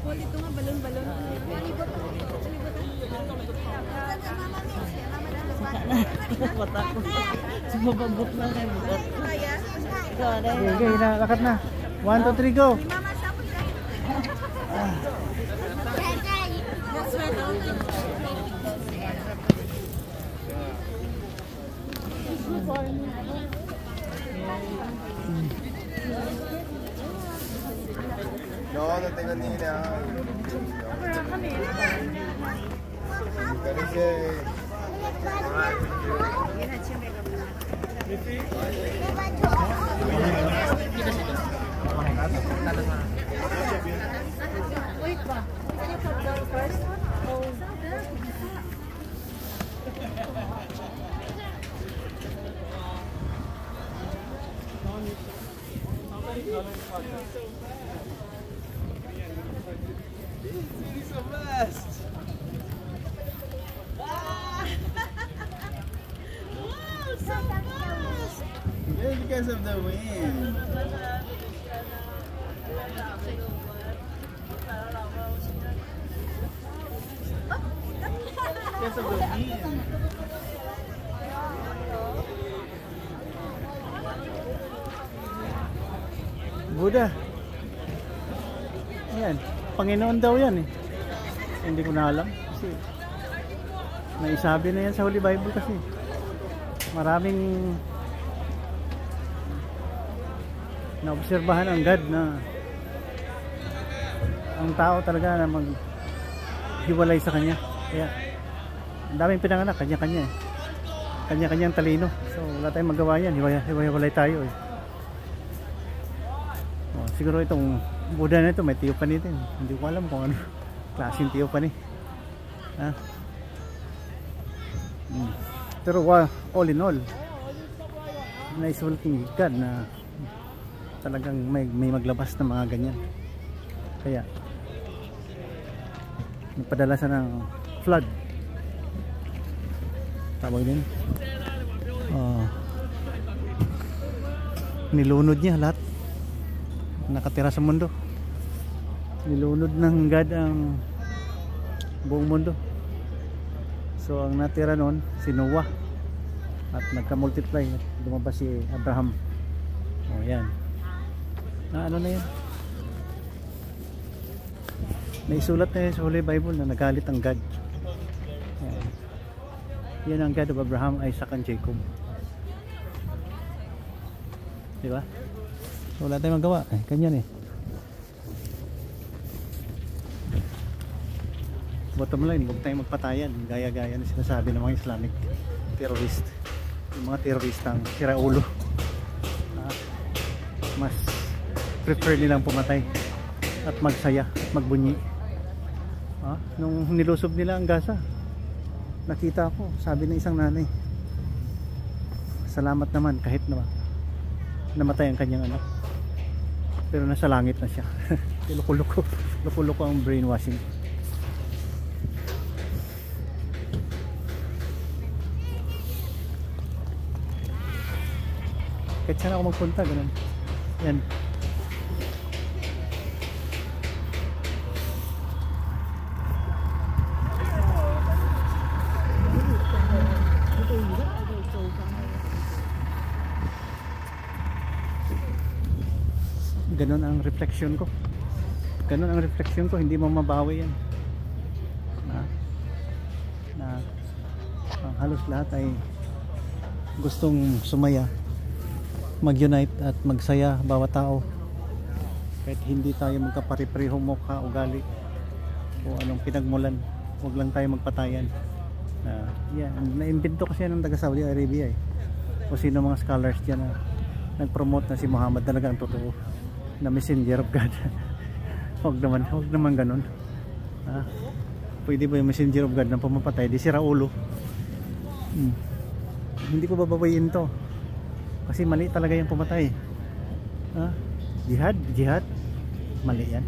Ito nga, balon-balon. Sumababot na kayo. Okay, lakat na. 1, 2, 3, go! No, no tengo ni idea. He's the best. Wow, so fast. Yeah, because of the wind. Because of the wind. Buddha. Ayan. Panginoon daw yan eh. Hindi ko na alam. Kasi naisabi na yan sa Holy Bible kasi. Maraming naobserbahan ang God na ang tao talaga na maghiwalay sa kanya. Kaya ang daming pinanganak, kanya-kanya eh. Kanya-kanyang talino. So wala tayong magawa yan. Hiwalay tayo eh. Siguro itong Buddha na ito may tiyupan din. Hindi ko alam kung ano klaseng tiyupan eh. Ha? Pero all in all, nice walking God na talagang may maglabas na mga ganyan. Kaya nagpadala siya ng flood. Tawag din. Nilunod niya lahat nakatira sa mundo. Nilunod ng God ang buong mundo. So ang natira noon si Noah at nagka-multiply at lumabas si Abraham. Oh yan. Na ano na yan? Naisulat na yan sa Holy Bible na nagalit ang God. Yan. Yan ang God of Abraham, Isaac and Jacob. Diba? So wala tayong magawa eh, kanyan eh. Bottom line, huwag tayong magpatayan gaya-gaya na sinasabi ng mga Islamic terrorist. Yung mga terroristang siraulo, mas prefer nilang pumatay at magsaya at magbunyi. Nung nilusob nila ang Gaza, nakita ko, sabi ng isang nanay, salamat naman kahit na namatay ang kanyang anak, pero nasa langit na siya. Loko-loko ang brainwashing. Kahit saan ako magpunta, ganun. Yan. Ganun ang reflection ko. Ganun ang reflection ko, hindi mo mabawi yan. Halos lahat ay gustong sumaya, mag-unite at magsaya bawat tao. Kahit hindi tayo magkapare-parehong mukha, ugali o anong pinagmulan, huwag lang tayo magpatayan. Yan, na-invento kasi yan ng taga Saudi Arabia eh. O sino mga scholars dyan na nag-promote na si Muhammad talaga ang totoo na messenger of God. Huwag naman ganun. Pwede ba yung messenger of God na pumapatay? Di sira ulo. Hindi ko babawayin to kasi mali talaga yung pumatay. Jihad mali yan.